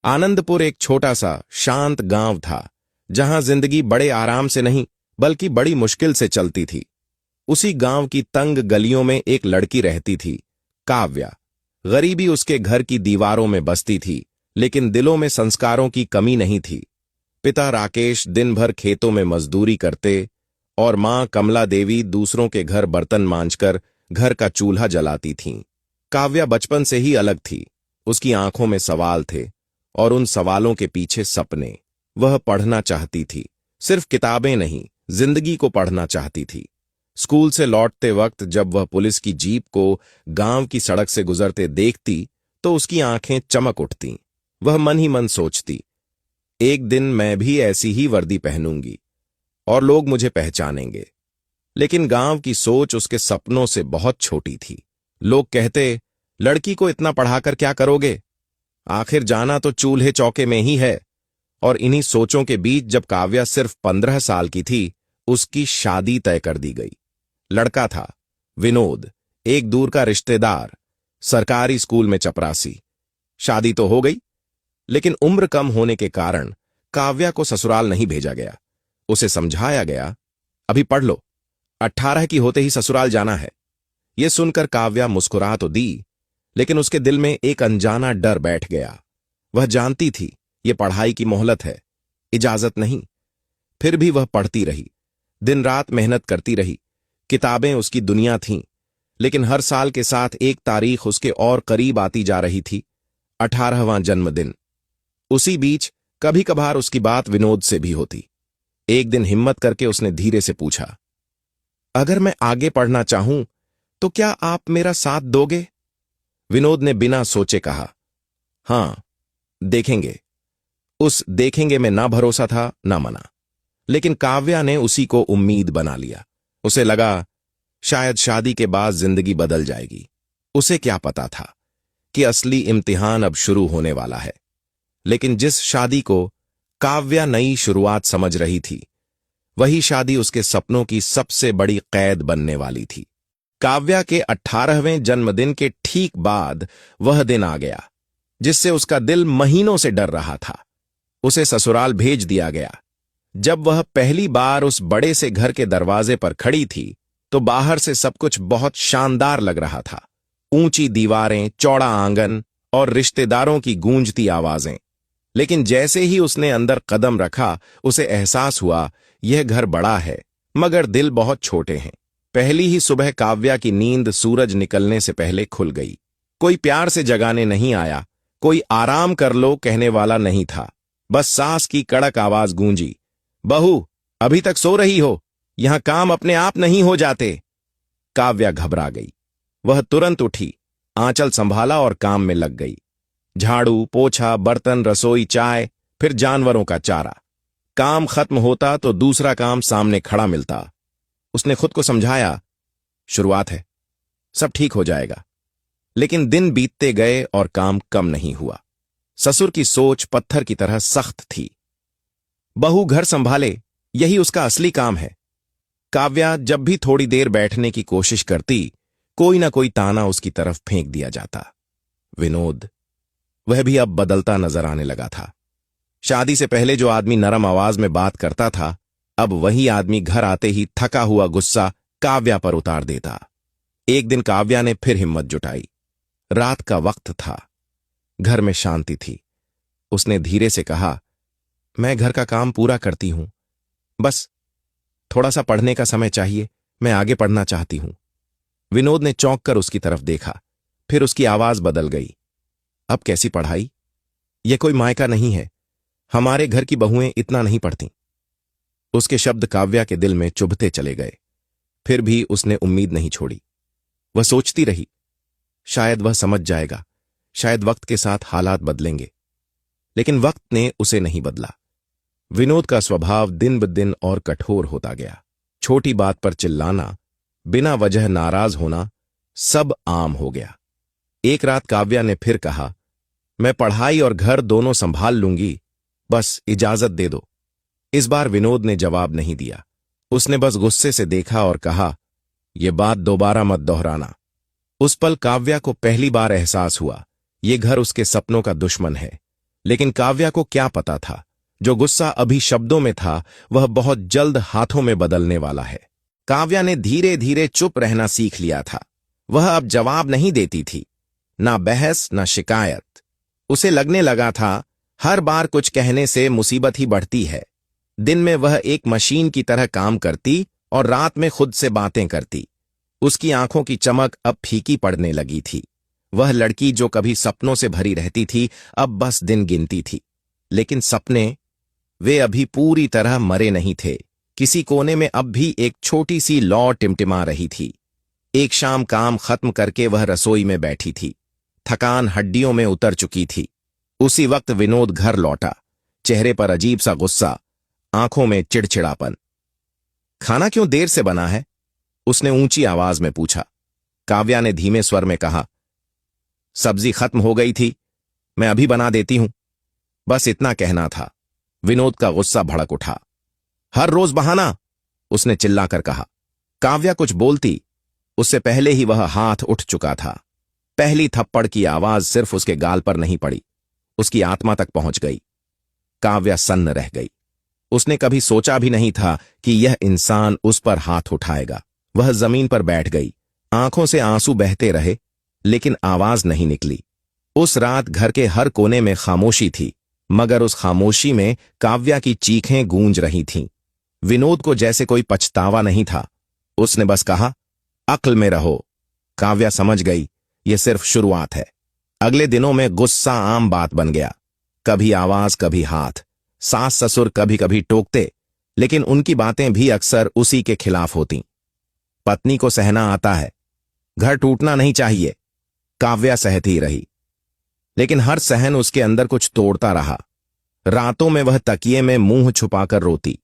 आनंदपुर एक छोटा सा शांत गांव था, जहां जिंदगी बड़े आराम से नहीं बल्कि बड़ी मुश्किल से चलती थी। उसी गांव की तंग गलियों में एक लड़की रहती थी, काव्या। गरीबी उसके घर की दीवारों में बसती थी, लेकिन दिलों में संस्कारों की कमी नहीं थी। पिता राकेश दिन भर खेतों में मजदूरी करते और मां कमला देवी दूसरों के घर बर्तन मांजकर घर का चूल्हा जलाती थीं। काव्या बचपन से ही अलग थी। उसकी आंखों में सवाल थे और उन सवालों के पीछे सपने। वह पढ़ना चाहती थी, सिर्फ किताबें नहीं, जिंदगी को पढ़ना चाहती थी। स्कूल से लौटते वक्त जब वह पुलिस की जीप को गांव की सड़क से गुजरते देखती तो उसकी आंखें चमक उठतीं। वह मन ही मन सोचती, एक दिन मैं भी ऐसी ही वर्दी पहनूंगी और लोग मुझे पहचानेंगे। लेकिन गांव की सोच उसके सपनों से बहुत छोटी थी। लोग कहते, लड़की को इतना पढ़ाकर क्या करोगे, आखिर जाना तो चूल्हे चौके में ही है। और इन्हीं सोचों के बीच जब काव्या सिर्फ 15 साल की थी, उसकी शादी तय कर दी गई। लड़का था विनोद, एक दूर का रिश्तेदार, सरकारी स्कूल में चपरासी। शादी तो हो गई, लेकिन उम्र कम होने के कारण काव्या को ससुराल नहीं भेजा गया। उसे समझाया गया, अभी पढ़ लो, 18 की होते ही ससुराल जाना है। यह सुनकर काव्या मुस्कुरा तो दी, लेकिन उसके दिल में एक अनजाना डर बैठ गया। वह जानती थी ये पढ़ाई की मोहलत है, इजाजत नहीं। फिर भी वह पढ़ती रही, दिन रात मेहनत करती रही। किताबें उसकी दुनिया थीं, लेकिन हर साल के साथ एक तारीख उसके और करीब आती जा रही थी, 18वां जन्मदिन। उसी बीच कभी कभार उसकी बात विनोद से भी होती। एक दिन हिम्मत करके उसने धीरे से पूछा, अगर मैं आगे पढ़ना चाहूं तो क्या आप मेरा साथ दोगे? विनोद ने बिना सोचे कहा, हां, देखेंगे। उस देखेंगे में ना भरोसा था ना मना, लेकिन काव्या ने उसी को उम्मीद बना लिया। उसे लगा शायद शादी के बाद जिंदगी बदल जाएगी। उसे क्या पता था कि असली इम्तिहान अब शुरू होने वाला है। लेकिन जिस शादी को काव्या नई शुरुआत समझ रही थी, वही शादी उसके सपनों की सबसे बड़ी कैद बनने वाली थी। काव्या के 18वें जन्मदिन के ठीक बाद वह दिन आ गया, जिससे उसका दिल महीनों से डर रहा था। उसे ससुराल भेज दिया गया। जब वह पहली बार उस बड़े से घर के दरवाजे पर खड़ी थी, तो बाहर से सब कुछ बहुत शानदार लग रहा था। ऊंची दीवारें, चौड़ा आंगन और रिश्तेदारों की गूंजती आवाजें। लेकिन जैसे ही उसने अंदर कदम रखा, उसे एहसास हुआ यह घर बड़ा है, मगर दिल बहुत छोटे हैं। पहली ही सुबह काव्या की नींद सूरज निकलने से पहले खुल गई। कोई प्यार से जगाने नहीं आया, कोई आराम कर लो कहने वाला नहीं था। बस सास की कड़क आवाज गूंजी, बहू, अभी तक सो रही हो? यहां काम अपने आप नहीं हो जाते। काव्या घबरा गई। वह तुरंत उठी, आंचल संभाला और काम में लग गई। झाड़ू, पोछा, बर्तन, रसोई, चाय, फिर जानवरों का चारा। काम खत्म होता तो दूसरा काम सामने खड़ा मिलता। उसने खुद को समझाया, शुरुआत है, सब ठीक हो जाएगा। लेकिन दिन बीतते गए और काम कम नहीं हुआ। ससुर की सोच पत्थर की तरह सख्त थी। बहू घर संभाले, यही उसका असली काम है। काव्या जब भी थोड़ी देर बैठने की कोशिश करती, कोई ना कोई ताना उसकी तरफ फेंक दिया जाता। विनोद, वह भी अब बदलता नजर आने लगा था। शादी से पहले जो आदमी नरम आवाज में बात करता था, अब वही आदमी घर आते ही थका हुआ गुस्सा काव्या पर उतार देता। एक दिन काव्या ने फिर हिम्मत जुटाई। रात का वक्त था, घर में शांति थी। उसने धीरे से कहा, मैं घर का काम पूरा करती हूं, बस थोड़ा सा पढ़ने का समय चाहिए, मैं आगे पढ़ना चाहती हूं। विनोद ने चौंक कर उसकी तरफ देखा, फिर उसकी आवाज बदल गई। अब कैसी पढ़ाई? यह कोई मायका नहीं है, हमारे घर की बहुएं इतना नहीं पढ़ती। उसके शब्द काव्या के दिल में चुभते चले गए। फिर भी उसने उम्मीद नहीं छोड़ी। वह सोचती रही, शायद वह समझ जाएगा, शायद वक्त के साथ हालात बदलेंगे। लेकिन वक्त ने उसे नहीं बदला। विनोद का स्वभाव दिन ब दिन और कठोर होता गया। छोटी बात पर चिल्लाना, बिना वजह नाराज होना, सब आम हो गया। एक रात काव्या ने फिर कहा, मैं पढ़ाई और घर दोनों संभाल लूंगी, बस इजाजत दे दो। इस बार विनोद ने जवाब नहीं दिया। उसने बस गुस्से से देखा और कहा, यह बात दोबारा मत दोहराना। उस पल काव्या को पहली बार एहसास हुआ, ये घर उसके सपनों का दुश्मन है। लेकिन काव्या को क्या पता था, जो गुस्सा अभी शब्दों में था वह बहुत जल्द हाथों में बदलने वाला है। काव्या ने धीरे धीरे चुप रहना सीख लिया था। वह अब जवाब नहीं देती थी, ना बहस ना शिकायत। उसे लगने लगा था हर बार कुछ कहने से मुसीबत ही बढ़ती है। दिन में वह एक मशीन की तरह काम करती और रात में खुद से बातें करती। उसकी आंखों की चमक अब फीकी पड़ने लगी थी। वह लड़की जो कभी सपनों से भरी रहती थी अब बस दिन गिनती थी। लेकिन सपने, वे अभी पूरी तरह मरे नहीं थे। किसी कोने में अब भी एक छोटी सी लौ टिमटिमा रही थी। एक शाम काम खत्म करके वह रसोई में बैठी थी। थकान हड्डियों में उतर चुकी थी। उसी वक्त विनोद घर लौटा, चेहरे पर अजीब सा गुस्सा, आंखों में चिड़चिड़ापन। खाना क्यों देर से बना है? उसने ऊंची आवाज में पूछा। काव्या ने धीमे स्वर में कहा, सब्जी खत्म हो गई थी, मैं अभी बना देती हूं। बस इतना कहना था। विनोद का गुस्सा भड़क उठा। हर रोज बहाना, उसने चिल्लाकर कहा। काव्या कुछ बोलती, उससे पहले ही वह हाथ उठ चुका था। पहली थप्पड़ की आवाज सिर्फ उसके गाल पर नहीं पड़ी, उसकी आत्मा तक पहुंच गई। काव्या सन्न रह गई। उसने कभी सोचा भी नहीं था कि यह इंसान उस पर हाथ उठाएगा। वह जमीन पर बैठ गई, आंखों से आंसू बहते रहे, लेकिन आवाज नहीं निकली। उस रात घर के हर कोने में खामोशी थी, मगर उस खामोशी में काव्या की चीखें गूंज रही थीं। विनोद को जैसे कोई पछतावा नहीं था। उसने बस कहा, अक्ल में रहो। काव्या समझ गई, यह सिर्फ शुरुआत है। अगले दिनों में गुस्सा आम बात बन गया। कभी आवाज, कभी हाथ। सास ससुर कभी कभी टोकते, लेकिन उनकी बातें भी अक्सर उसी के खिलाफ होती। पत्नी को सहना आता है, घर टूटना नहीं चाहिए। काव्या सहती रही, लेकिन हर सहन उसके अंदर कुछ तोड़ता रहा। रातों में वह तकिए में मुंह छुपाकर रोती,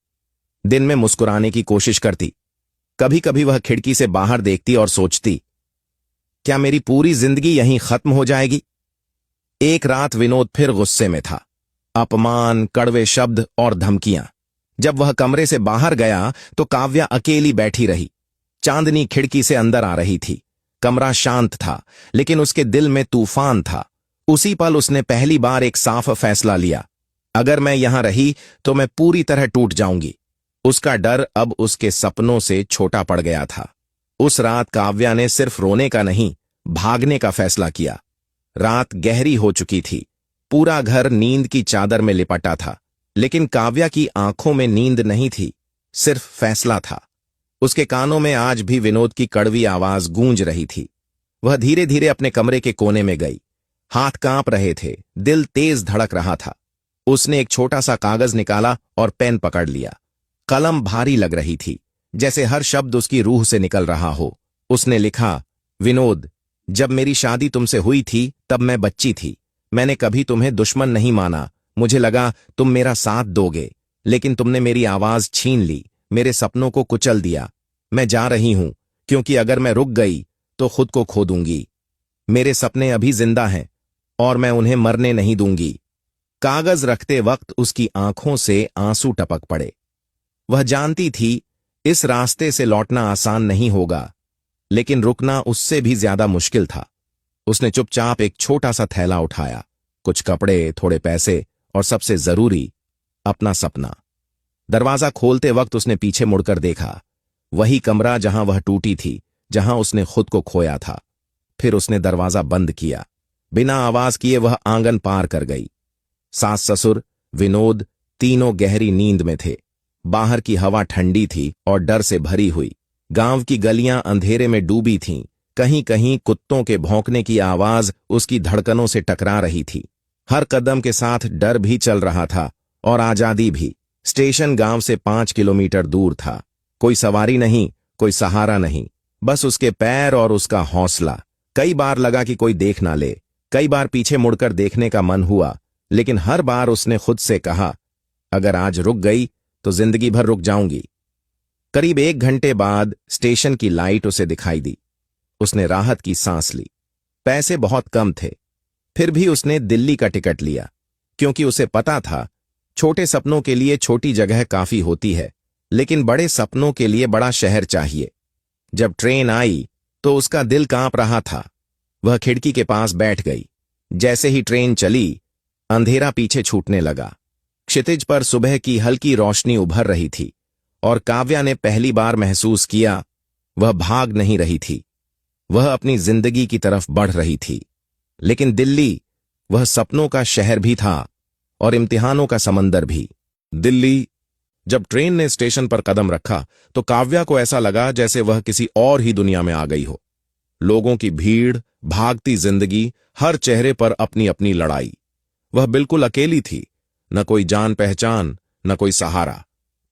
दिन में मुस्कुराने की कोशिश करती। कभी कभी वह खिड़की से बाहर देखती और सोचती, क्या मेरी पूरी जिंदगी यहीं खत्म हो जाएगी? एक रात विनोद फिर गुस्से में था। अपमान, कड़वे शब्द और धमकियां। जब वह कमरे से बाहर गया तो काव्या अकेली बैठी रही। चांदनी खिड़की से अंदर आ रही थी। कमरा शांत था, लेकिन उसके दिल में तूफान था। उसी पल उसने पहली बार एक साफ फैसला लिया, अगर मैं यहां रही तो मैं पूरी तरह टूट जाऊंगी। उसका डर अब उसके सपनों से छोटा पड़ गया था। उस रात काव्या ने सिर्फ रोने का नहीं, भागने का फैसला किया। रात गहरी हो चुकी थी, पूरा घर नींद की चादर में लिपटा था, लेकिन काव्या की आंखों में नींद नहीं थी, सिर्फ फैसला था। उसके कानों में आज भी विनोद की कड़वी आवाज गूंज रही थी। वह धीरे धीरे अपने कमरे के कोने में गई। हाथ कांप रहे थे, दिल तेज धड़क रहा था। उसने एक छोटा सा कागज निकाला और पेन पकड़ लिया। कलम भारी लग रही थी, जैसे हर शब्द उसकी रूह से निकल रहा हो। उसने लिखा, विनोद, जब मेरी शादी तुमसे हुई थी तब मैं बच्ची थी। मैंने कभी तुम्हें दुश्मन नहीं माना। मुझे लगा तुम मेरा साथ दोगे, लेकिन तुमने मेरी आवाज छीन ली, मेरे सपनों को कुचल दिया। मैं जा रही हूं, क्योंकि अगर मैं रुक गई तो खुद को खो दूंगी। मेरे सपने अभी जिंदा हैं और मैं उन्हें मरने नहीं दूंगी। कागज रखते वक्त उसकी आंखों से आंसू टपक पड़े। वह जानती थी इस रास्ते से लौटना आसान नहीं होगा, लेकिन रुकना उससे भी ज्यादा मुश्किल था। उसने चुपचाप एक छोटा सा थैला उठाया, कुछ कपड़े, थोड़े पैसे और सबसे जरूरी, अपना सपना। दरवाजा खोलते वक्त उसने पीछे मुड़कर देखा, वही कमरा जहां वह टूटी थी, जहां उसने खुद को खोया था। फिर उसने दरवाजा बंद किया। बिना आवाज किए वह आंगन पार कर गई। सास ससुर, विनोद, तीनों गहरी नींद में थे। बाहर की हवा ठंडी थी और डर से भरी हुई। गांव की गलियां अंधेरे में डूबी थीं। कहीं कहीं कुत्तों के भौंकने की आवाज उसकी धड़कनों से टकरा रही थी। हर कदम के साथ डर भी चल रहा था और आजादी भी। स्टेशन गांव से 5 किलोमीटर दूर था। कोई सवारी नहीं, कोई सहारा नहीं, बस उसके पैर और उसका हौसला। कई बार लगा कि कोई देख ना ले, कई बार पीछे मुड़कर देखने का मन हुआ, लेकिन हर बार उसने खुद से कहा, अगर आज रुक गई तो जिंदगी भर रुक जाऊंगी। करीब 1 घंटे बाद स्टेशन की लाइट उसे दिखाई दी। उसने राहत की सांस ली। पैसे बहुत कम थे, फिर भी उसने दिल्ली का टिकट लिया, क्योंकि उसे पता था छोटे सपनों के लिए छोटी जगह काफी होती है, लेकिन बड़े सपनों के लिए बड़ा शहर चाहिए। जब ट्रेन आई तो उसका दिल कांप रहा था। वह खिड़की के पास बैठ गई। जैसे ही ट्रेन चली, अंधेरा पीछे छूटने लगा। क्षितिज पर सुबह की हल्की रोशनी उभर रही थी और काव्या ने पहली बार महसूस किया वह भाग नहीं रही थी, वह अपनी जिंदगी की तरफ बढ़ रही थी। लेकिन दिल्ली वह सपनों का शहर भी था और इम्तिहानों का समंदर भी। दिल्ली। जब ट्रेन ने स्टेशन पर कदम रखा तो काव्या को ऐसा लगा जैसे वह किसी और ही दुनिया में आ गई हो। लोगों की भीड़, भागती जिंदगी, हर चेहरे पर अपनी अपनी लड़ाई। वह बिल्कुल अकेली थी, न कोई जान पहचान, न कोई सहारा।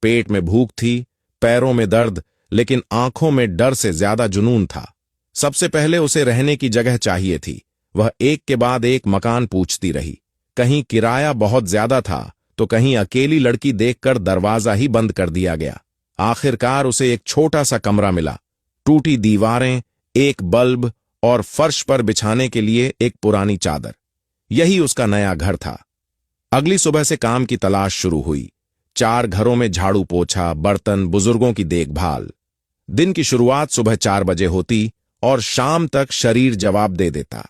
पेट में भूख थी, पैरों में दर्द, लेकिन आंखों में डर से ज्यादा जुनून था। सबसे पहले उसे रहने की जगह चाहिए थी। वह एक के बाद एक मकान पूछती रही। कहीं किराया बहुत ज्यादा था तो कहीं अकेली लड़की देखकर दरवाजा ही बंद कर दिया गया। आखिरकार उसे एक छोटा सा कमरा मिला। टूटी दीवारें, एक बल्ब और फर्श पर बिछाने के लिए एक पुरानी चादर। यही उसका नया घर था। अगली सुबह से काम की तलाश शुरू हुई। 4 घरों में झाड़ू पोछा, बर्तन, बुजुर्गों की देखभाल। दिन की शुरुआत सुबह 4 बजे होती और शाम तक शरीर जवाब दे देता।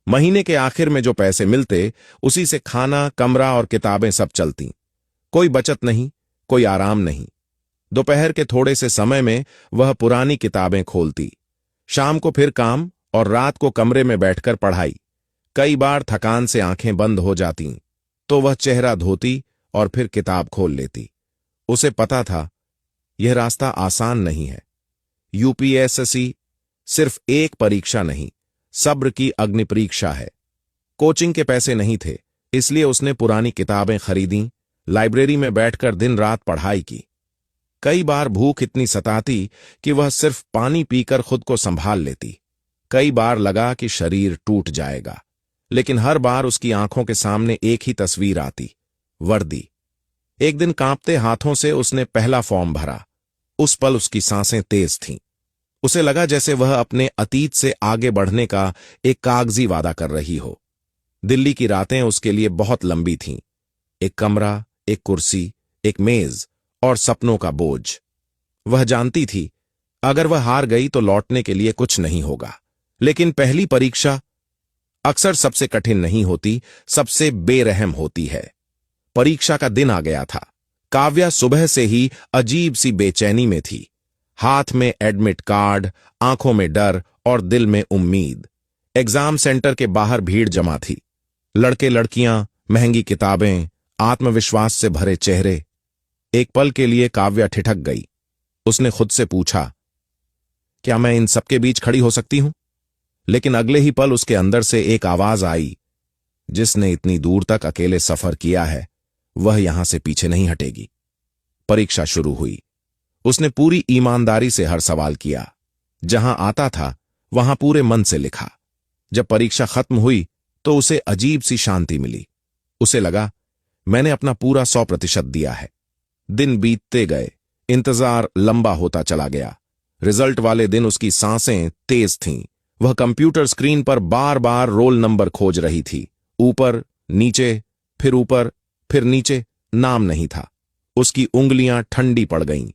महीने के आखिर में जो पैसे मिलते उसी से खाना, कमरा और किताबें सब चलती। कोई बचत नहीं, कोई आराम नहीं। दोपहर के थोड़े से समय में वह पुरानी किताबें खोलती। शाम को फिर काम और रात को कमरे में बैठकर पढ़ाई। कई बार थकान से आंखें बंद हो जातीं तो वह चेहरा धोती और फिर किताब खोल लेती। उसे पता था यह रास्ता आसान नहीं है। यूपीएससी सिर्फ एक परीक्षा नहीं, सब्र की अग्नि परीक्षा है। कोचिंग के पैसे नहीं थे, इसलिए उसने पुरानी किताबें खरीदी, लाइब्रेरी में बैठकर दिन रात पढ़ाई की। कई बार भूख इतनी सताती कि वह सिर्फ पानी पीकर खुद को संभाल लेती। कई बार लगा कि शरीर टूट जाएगा, लेकिन हर बार उसकी आंखों के सामने एक ही तस्वीर आती, वर्दी। एक दिन कांपते हाथों से उसने पहला फॉर्म भरा। उस पल उसकी सांसें तेज थीं। उसे लगा जैसे वह अपने अतीत से आगे बढ़ने का एक कागजी वादा कर रही हो। दिल्ली की रातें उसके लिए बहुत लंबी थीं। एक कमरा, एक कुर्सी, एक मेज और सपनों का बोझ। वह जानती थी अगर वह हार गई तो लौटने के लिए कुछ नहीं होगा। लेकिन पहली परीक्षा अक्सर सबसे कठिन नहीं होती, सबसे बेरहम होती है। परीक्षा का दिन आ गया था। काव्या सुबह से ही अजीब सी बेचैनी में थी। हाथ में एडमिट कार्ड, आंखों में डर और दिल में उम्मीद। एग्जाम सेंटर के बाहर भीड़ जमा थी। लड़के लड़कियां, महंगी किताबें, आत्मविश्वास से भरे चेहरे। एक पल के लिए काव्या ठिठक गई। उसने खुद से पूछा, क्या मैं इन सबके बीच खड़ी हो सकती हूं? लेकिन अगले ही पल उसके अंदर से एक आवाज आई, जिसने इतनी दूर तक अकेले सफर किया है वह यहां से पीछे नहीं हटेगी। परीक्षा शुरू हुई। उसने पूरी ईमानदारी से हर सवाल किया। जहां आता था वहां पूरे मन से लिखा। जब परीक्षा खत्म हुई तो उसे अजीब सी शांति मिली। उसे लगा मैंने अपना पूरा 100% दिया है। दिन बीतते गए, इंतजार लंबा होता चला गया। रिजल्ट वाले दिन उसकी सांसें तेज थीं। वह कंप्यूटर स्क्रीन पर बार बार रोल नंबर खोज रही थी। ऊपर, नीचे, फिर ऊपर, फिर नीचे, नाम नहीं था। उसकी उंगलियां ठंडी पड़ गईं,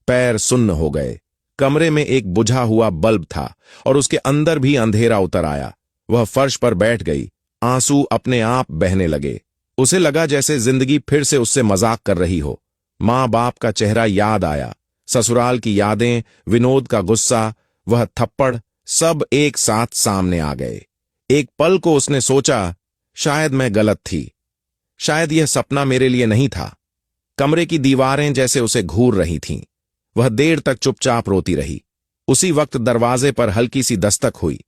पैर सुन्न हो गए। कमरे में एक बुझा हुआ बल्ब था और उसके अंदर भी अंधेरा उतर आया। वह फर्श पर बैठ गई, आंसू अपने आप बहने लगे। उसे लगा जैसे जिंदगी फिर से उससे मजाक कर रही हो। माँ बाप का चेहरा याद आया, ससुराल की यादें, विनोद का गुस्सा, वह थप्पड़, सब एक साथ सामने आ गए। एक पल को उसने सोचा, शायद मैं गलत थी, शायद यह सपना मेरे लिए नहीं था। कमरे की दीवारें जैसे उसे घूर रही थीं। वह देर तक चुपचाप रोती रही। उसी वक्त दरवाजे पर हल्की सी दस्तक हुई।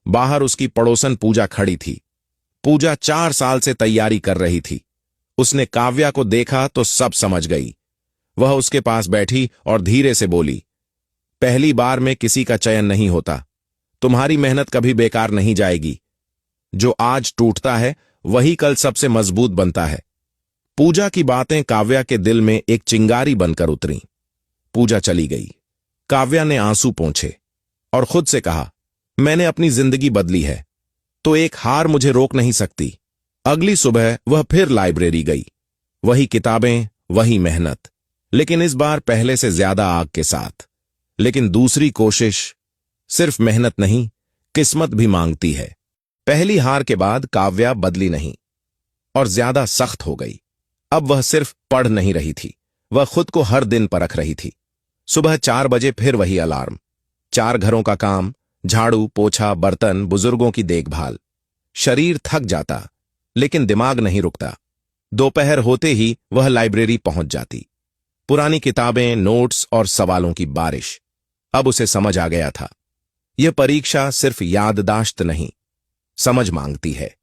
बाहर उसकी पड़ोसन पूजा खड़ी थी। पूजा 4 साल से तैयारी कर रही थी। उसने काव्या को देखा तो सब समझ गई। वह उसके पास बैठी और धीरे से बोली, पहली बार में किसी का चयन नहीं होता। तुम्हारी मेहनत कभी बेकार नहीं जाएगी। जो आज टूटता है वही कल सबसे मजबूत बनता है। पूजा की बातें काव्या के दिल में एक चिंगारी बनकर उतरी। पूजा चली गई। काव्या ने आंसू पोंछे और खुद से कहा, मैंने अपनी जिंदगी बदली है तो एक हार मुझे रोक नहीं सकती। अगली सुबह वह फिर लाइब्रेरी गई। वही किताबें, वही मेहनत, लेकिन इस बार पहले से ज्यादा आग के साथ। लेकिन दूसरी कोशिश सिर्फ मेहनत नहीं, किस्मत भी मांगती है। पहली हार के बाद काव्या बदली नहीं। और ज्यादा सख्त हो गई। अब वह सिर्फ पढ़ नहीं रही थी, वह खुद को हर दिन परख रही थी। सुबह 4 बजे फिर वही अलार्म, 4 घरों का काम, झाड़ू पोछा बर्तन बुजुर्गों की देखभाल। शरीर थक जाता लेकिन दिमाग नहीं रुकता। दोपहर होते ही वह लाइब्रेरी पहुंच जाती। पुरानी किताबें, नोट्स और सवालों की बारिश। अब उसे समझ आ गया था, यह परीक्षा सिर्फ याददाश्त नहीं, समझ मांगती है।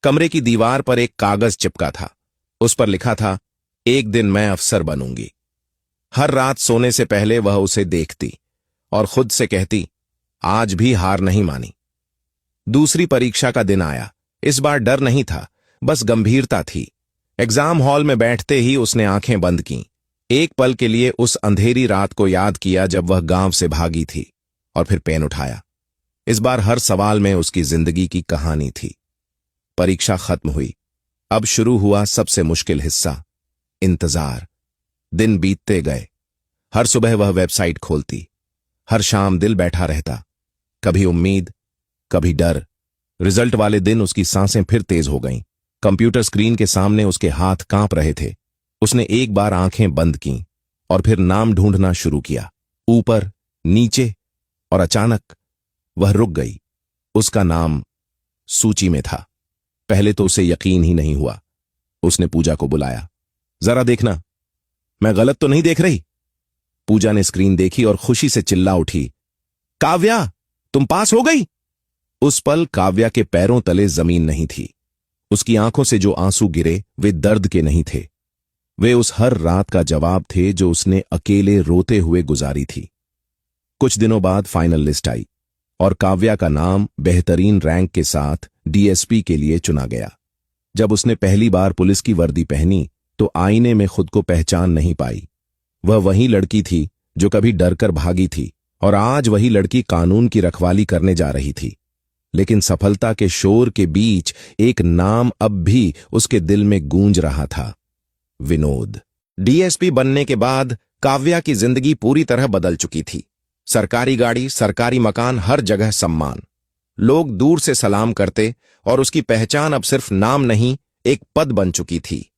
कमरे की दीवार पर एक कागज चिपका था, उस पर लिखा था, एक दिन मैं अफसर बनूंगी। हर रात सोने से पहले वह उसे देखती और खुद से कहती, आज भी हार नहीं मानी। दूसरी परीक्षा का दिन आया। इस बार डर नहीं था, बस गंभीरता थी। एग्जाम हॉल में बैठते ही उसने आंखें बंद कीं। एक पल के लिए उस अंधेरी रात को याद किया जब वह गांव से भागी थी, और फिर पेन उठाया। इस बार हर सवाल में उसकी जिंदगी की कहानी थी। परीक्षा खत्म हुई। अब शुरू हुआ सबसे मुश्किल हिस्सा, इंतजार। दिन बीतते गए। हर सुबह वह वेबसाइट खोलती, हर शाम दिल बैठा रहता, कभी उम्मीद कभी डर। रिजल्ट वाले दिन उसकी सांसें फिर तेज हो गईं। कंप्यूटर स्क्रीन के सामने उसके हाथ कांप रहे थे। उसने एक बार आंखें बंद कीं और फिर नाम ढूंढना शुरू किया, ऊपर नीचे, और अचानक वह रुक गई। उसका नाम सूची में था। पहले तो उसे यकीन ही नहीं हुआ। उसने पूजा को बुलाया, जरा देखना, मैं गलत तो नहीं देख रही? पूजा ने स्क्रीन देखी और खुशी से चिल्ला उठी, काव्या, तुम पास हो गई। उस पल काव्या के पैरों तले जमीन नहीं थी। उसकी आंखों से जो आंसू गिरे वे दर्द के नहीं थे, वे उस हर रात का जवाब थे जो उसने अकेले रोते हुए गुजारी थी। कुछ दिनों बाद फाइनल लिस्ट आई और काव्या का नाम बेहतरीन रैंक के साथ डीएसपी के लिए चुना गया। जब उसने पहली बार पुलिस की वर्दी पहनी तो आईने में खुद को पहचान नहीं पाई। वह वही लड़की थी जो कभी डरकर भागी थी, और आज वही लड़की कानून की रखवाली करने जा रही थी। लेकिन सफलता के शोर के बीच एक नाम अब भी उसके दिल में गूंज रहा था, विनोद। डीएसपी बनने के बाद काव्या की जिंदगी पूरी तरह बदल चुकी थी। सरकारी गाड़ी, सरकारी मकान, हर जगह सम्मान। लोग दूर से सलाम करते और उसकी पहचान अब सिर्फ नाम नहीं, एक पद बन चुकी थी।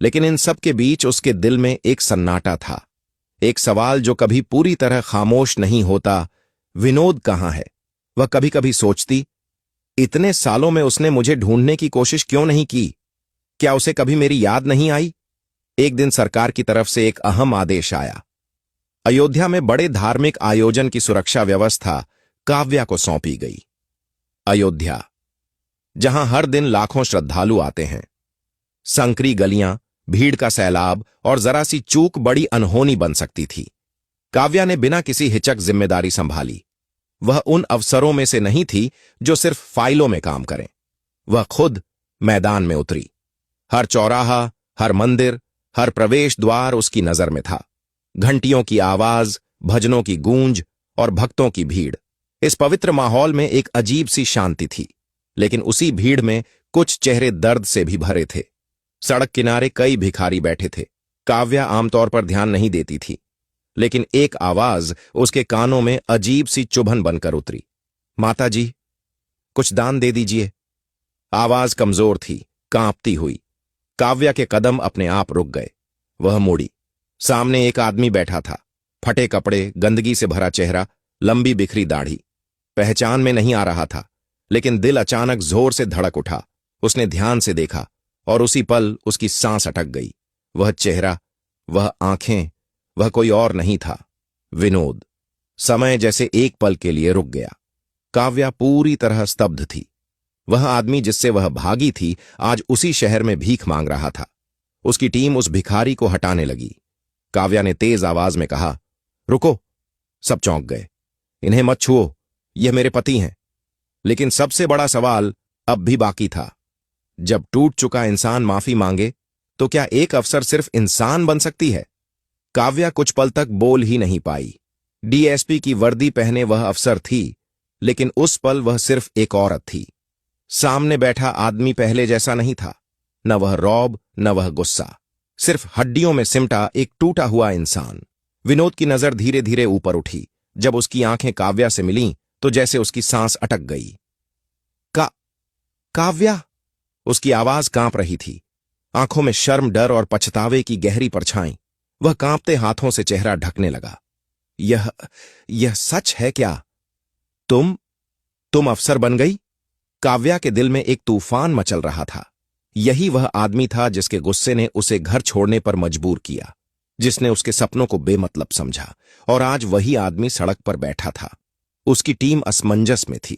लेकिन इन सब के बीच उसके दिल में एक सन्नाटा था, एक सवाल जो कभी पूरी तरह खामोश नहीं होता, विनोद कहां है? वह कभी कभी सोचती, इतने सालों में उसने मुझे ढूंढने की कोशिश क्यों नहीं की? क्या उसे कभी मेरी याद नहीं आई? एक दिन सरकार की तरफ से एक अहम आदेश आया। अयोध्या में बड़े धार्मिक आयोजन की सुरक्षा व्यवस्था काव्या को सौंपी गई। अयोध्या, जहां हर दिन लाखों श्रद्धालु आते हैं। संकरी गलियां, भीड़ का सैलाब, और जरा सी चूक बड़ी अनहोनी बन सकती थी। काव्या ने बिना किसी हिचक जिम्मेदारी संभाली। वह उन अफसरों में से नहीं थी जो सिर्फ फाइलों में काम करें। वह खुद मैदान में उतरी। हर चौराहा, हर मंदिर, हर प्रवेश द्वार उसकी नजर में था। घंटियों की आवाज, भजनों की गूंज और भक्तों की भीड़। इस पवित्र माहौल में एक अजीब सी शांति थी, लेकिन उसी भीड़ में कुछ चेहरे दर्द से भी भरे थे। सड़क किनारे कई भिखारी बैठे थे। काव्या आमतौर पर ध्यान नहीं देती थी, लेकिन एक आवाज उसके कानों में अजीब सी चुभन बनकर उतरी, माता जी, कुछ दान दे दीजिए। आवाज कमजोर थी, कांपती हुई। काव्या के कदम अपने आप रुक गए। वह मुड़ी। सामने एक आदमी बैठा था, फटे कपड़े, गंदगी से भरा चेहरा, लंबी बिखरी दाढ़ी। पहचान में नहीं आ रहा था, लेकिन दिल अचानक जोर से धड़क उठा। उसने ध्यान से देखा और उसी पल उसकी सांस अटक गई। वह चेहरा, वह आंखें, वह कोई और नहीं था, विनोद। समय जैसे एक पल के लिए रुक गया। काव्या पूरी तरह स्तब्ध थी। वह आदमी जिससे वह भागी थी आज उसी शहर में भीख मांग रहा था। उसकी टीम उस भिखारी को हटाने लगी। काव्या ने तेज आवाज में कहा, रुको। सब चौंक गए। इन्हें मत छुओ, यह मेरे पति हैं। लेकिन सबसे बड़ा सवाल अब भी बाकी था। जब टूट चुका इंसान माफी मांगे तो क्या एक अफसर सिर्फ इंसान बन सकती है? काव्या कुछ पल तक बोल ही नहीं पाई। डीएसपी की वर्दी पहने वह अफसर थी, लेकिन उस पल वह सिर्फ एक औरत थी। सामने बैठा आदमी पहले जैसा नहीं था, न वह रौब, न वह गुस्सा, सिर्फ हड्डियों में सिमटा एक टूटा हुआ इंसान। विनोद की नजर धीरे धीरे ऊपर उठी। जब उसकी आंखें काव्या से मिलीं तो जैसे उसकी सांस अटक गई। काव्या, उसकी आवाज कांप रही थी, आंखों में शर्म, डर और पछतावे की गहरी परछाई। वह कांपते हाथों से चेहरा ढकने लगा। यह सच है क्या? तुम अफसर बन गई? काव्या के दिल में एक तूफान मचल रहा था। यही वह आदमी था जिसके गुस्से ने उसे घर छोड़ने पर मजबूर किया, जिसने उसके सपनों को बेमतलब समझा, और आज वही आदमी सड़क पर बैठा था। उसकी टीम असमंजस में थी।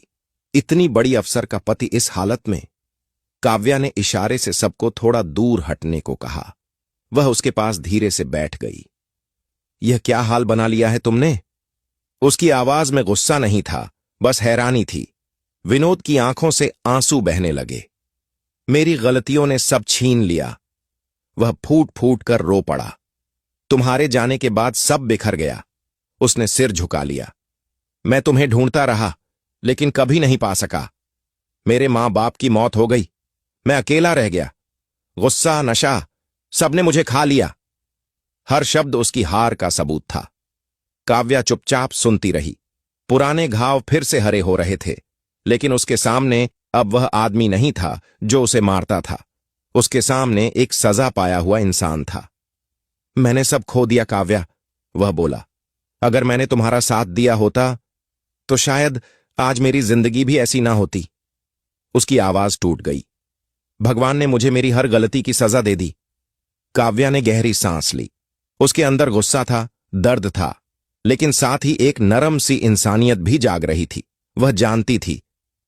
इतनी बड़ी अफसर का पति इस हालत में। काव्या ने इशारे से सबको थोड़ा दूर हटने को कहा। वह उसके पास धीरे से बैठ गई। यह क्या हाल बना लिया है तुमने? उसकी आवाज में गुस्सा नहीं था, बस हैरानी थी। विनोद की आंखों से आंसू बहने लगे। मेरी गलतियों ने सब छीन लिया। वह फूट फूट कर रो पड़ा। तुम्हारे जाने के बाद सब बिखर गया। उसने सिर झुका लिया। मैं तुम्हें ढूंढता रहा, लेकिन कभी नहीं पा सका। मेरे मां बाप की मौत हो गई, मैं अकेला रह गया। गुस्सा, नशा, सबने मुझे खा लिया। हर शब्द उसकी हार का सबूत था। काव्या चुपचाप सुनती रही। पुराने घाव फिर से हरे हो रहे थे, लेकिन उसके सामने अब वह आदमी नहीं था जो उसे मारता था। उसके सामने एक सजा पाया हुआ इंसान था। मैंने सब खो दिया काव्या, वह बोला। अगर मैंने तुम्हारा साथ दिया होता तो शायद आज मेरी जिंदगी भी ऐसी ना होती। उसकी आवाज टूट गई। भगवान ने मुझे मेरी हर गलती की सजा दे दी। काव्या ने गहरी सांस ली। उसके अंदर गुस्सा था, दर्द था, लेकिन साथ ही एक नरम सी इंसानियत भी जाग रही थी। वह जानती थी,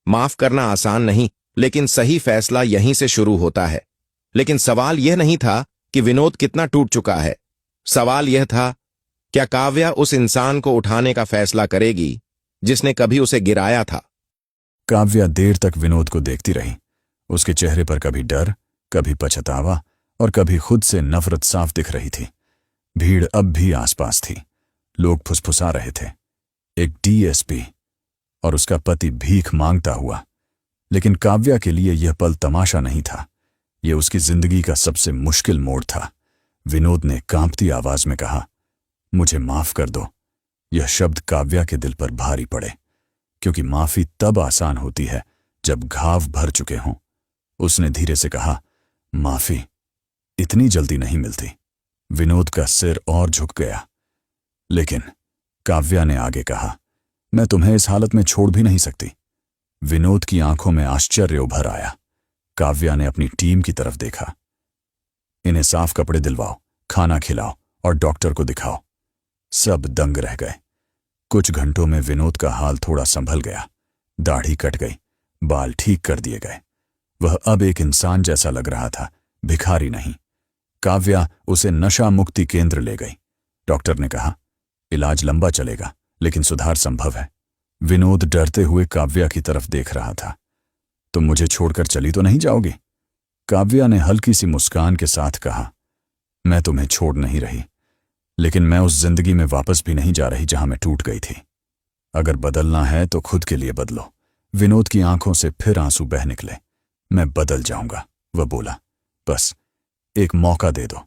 माफ करना आसान नहीं, लेकिन सही फैसला यहीं से शुरू होता है। लेकिन सवाल यह नहीं था कि विनोद कितना टूट चुका है। सवाल यह था, क्या काव्या उस इंसान को उठाने का फैसला करेगी जिसने कभी उसे गिराया था? काव्या देर तक विनोद को देखती रही। उसके चेहरे पर कभी डर, कभी पछतावा और कभी खुद से नफरत साफ दिख रही थी। भीड़ अब भी आसपास थी। लोग फुसफुसा रहे थे। एक डीएसपी और उसका पति भीख मांगता हुआ। लेकिन काव्या के लिए यह पल तमाशा नहीं था, यह उसकी जिंदगी का सबसे मुश्किल मोड़ था। विनोद ने कांपती आवाज में कहा, मुझे माफ कर दो। यह शब्द काव्या के दिल पर भारी पड़े, क्योंकि माफी तब आसान होती है जब घाव भर चुके हों। उसने धीरे से कहा, माफी इतनी जल्दी नहीं मिलती। विनोद का सिर और झुक गया। लेकिन काव्या ने आगे कहा, मैं तुम्हें इस हालत में छोड़ भी नहीं सकती। विनोद की आंखों में आश्चर्य उभर आया। काव्या ने अपनी टीम की तरफ देखा। इन्हें साफ कपड़े दिलवाओ, खाना खिलाओ और डॉक्टर को दिखाओ। सब दंग रह गए। कुछ घंटों में विनोद का हाल थोड़ा संभल गया। दाढ़ी कट गई, बाल ठीक कर दिए गए। वह अब एक इंसान जैसा लग रहा था, भिखारी नहीं। काव्या उसे नशा मुक्ति केंद्र ले गई। डॉक्टर ने कहा, इलाज लंबा चलेगा, लेकिन सुधार संभव है। विनोद डरते हुए काव्या की तरफ देख रहा था। तुम मुझे छोड़कर चली तो नहीं जाओगी? काव्या ने हल्की सी मुस्कान के साथ कहा, मैं तुम्हें छोड़ नहीं रही, लेकिन मैं उस जिंदगी में वापस भी नहीं जा रही जहां मैं टूट गई थी। अगर बदलना है तो खुद के लिए बदलो। विनोद की आंखों से फिर आंसू बह निकले। मैं बदल जाऊंगा, वह बोला, बस एक मौका दे दो।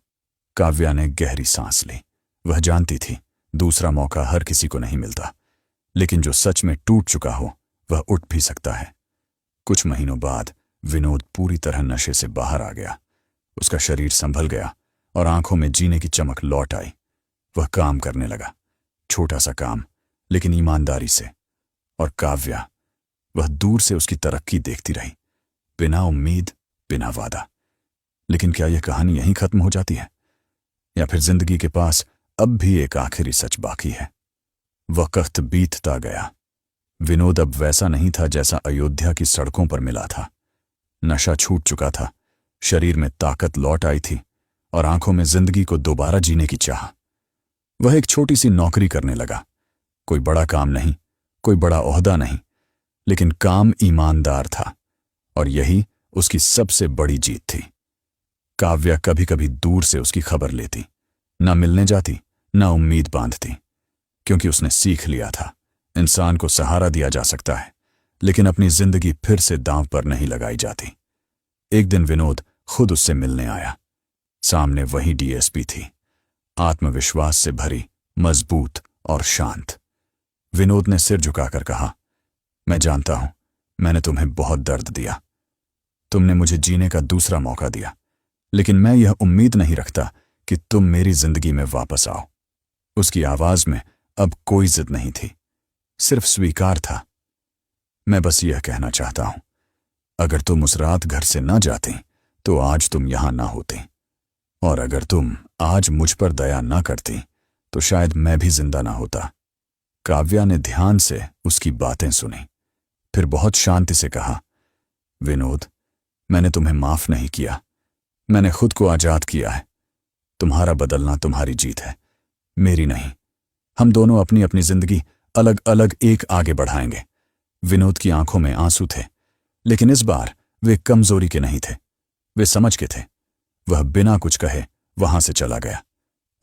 काव्या ने गहरी सांस ली। वह जानती थी दूसरा मौका हर किसी को नहीं मिलता, लेकिन जो सच में टूट चुका हो वह उठ भी सकता है। कुछ महीनों बाद विनोद पूरी तरह नशे से बाहर आ गया। उसका शरीर संभल गया और आंखों में जीने की चमक लौट आई। वह काम करने लगा, छोटा सा काम, लेकिन ईमानदारी से। और काव्या, वह दूर से उसकी तरक्की देखती रही, बिना उम्मीद, बिना वादा। लेकिन क्या यह कहानी यहीं खत्म हो जाती है, या फिर जिंदगी के पास अब भी एक आखिरी सच बाकी है? वक्त बीतता गया। विनोद अब वैसा नहीं था जैसा अयोध्या की सड़कों पर मिला था। नशा छूट चुका था, शरीर में ताकत लौट आई थी और आंखों में जिंदगी को दोबारा जीने की चाह। वह एक छोटी सी नौकरी करने लगा। कोई बड़ा काम नहीं, कोई बड़ा ओहदा नहीं, लेकिन काम ईमानदार था, और यही उसकी सबसे बड़ी जीत थी। काव्या कभी कभी दूर से उसकी खबर लेती, न मिलने जाती, न उम्मीद बांधती, क्योंकि उसने सीख लिया था इंसान को सहारा दिया जा सकता है, लेकिन अपनी जिंदगी फिर से दांव पर नहीं लगाई जाती। एक दिन विनोद खुद उससे मिलने आया। सामने वही डीएसपी थी, आत्मविश्वास से भरी, मजबूत और शांत। विनोद ने सिर झुकाकर कहा, मैं जानता हूं, मैंने तुम्हें बहुत दर्द दिया। तुमने मुझे जीने का दूसरा मौका दिया, लेकिन मैं यह उम्मीद नहीं रखता कि तुम मेरी जिंदगी में वापस आओ। उसकी आवाज में अब कोई जिद नहीं थी, सिर्फ स्वीकार था। मैं बस यह कहना चाहता हूं, अगर तुम उस रात घर से न जाती तो आज तुम यहां ना होती, और अगर तुम आज मुझ पर दया न करती तो शायद मैं भी जिंदा ना होता। काव्या ने ध्यान से उसकी बातें सुनी, फिर बहुत शांति से कहा, विनोद, मैंने तुम्हें माफ नहीं किया, मैंने खुद को आजाद किया है। तुम्हारा बदलना तुम्हारी जीत है, मेरी नहीं। हम दोनों अपनी अपनी जिंदगी अलग अलग एक आगे बढ़ाएंगे। विनोद की आंखों में आंसू थे, लेकिन इस बार वे कमजोरी के नहीं थे, वे समझ के थे। वह बिना कुछ कहे वहां से चला गया,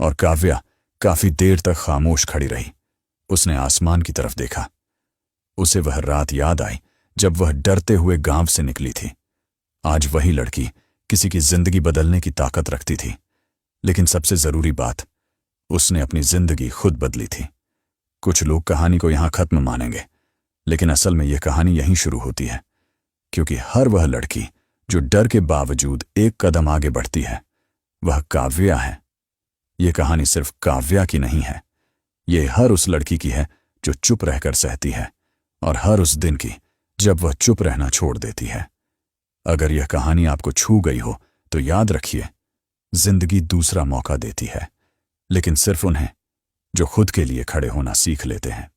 और काव्या काफी देर तक खामोश खड़ी रही। उसने आसमान की तरफ देखा। उसे वह रात याद आई जब वह डरते हुए गांव से निकली थी। आज वही लड़की किसी की जिंदगी बदलने की ताकत रखती थी, लेकिन सबसे जरूरी बात, उसने अपनी जिंदगी खुद बदली थी। कुछ लोग कहानी को यहां खत्म मानेंगे, लेकिन असल में यह कहानी यहीं शुरू होती है, क्योंकि हर वह लड़की जो डर के बावजूद एक कदम आगे बढ़ती है, वह काव्या है। यह कहानी सिर्फ काव्या की नहीं है, यह हर उस लड़की की है जो चुप रहकर सहती है, और हर उस दिन की जब वह चुप रहना छोड़ देती है। अगर यह कहानी आपको छू गई हो तो याद रखिए, जिंदगी दूसरा मौका देती है, लेकिन सिर्फ उन्हें जो खुद के लिए खड़े होना सीख लेते हैं।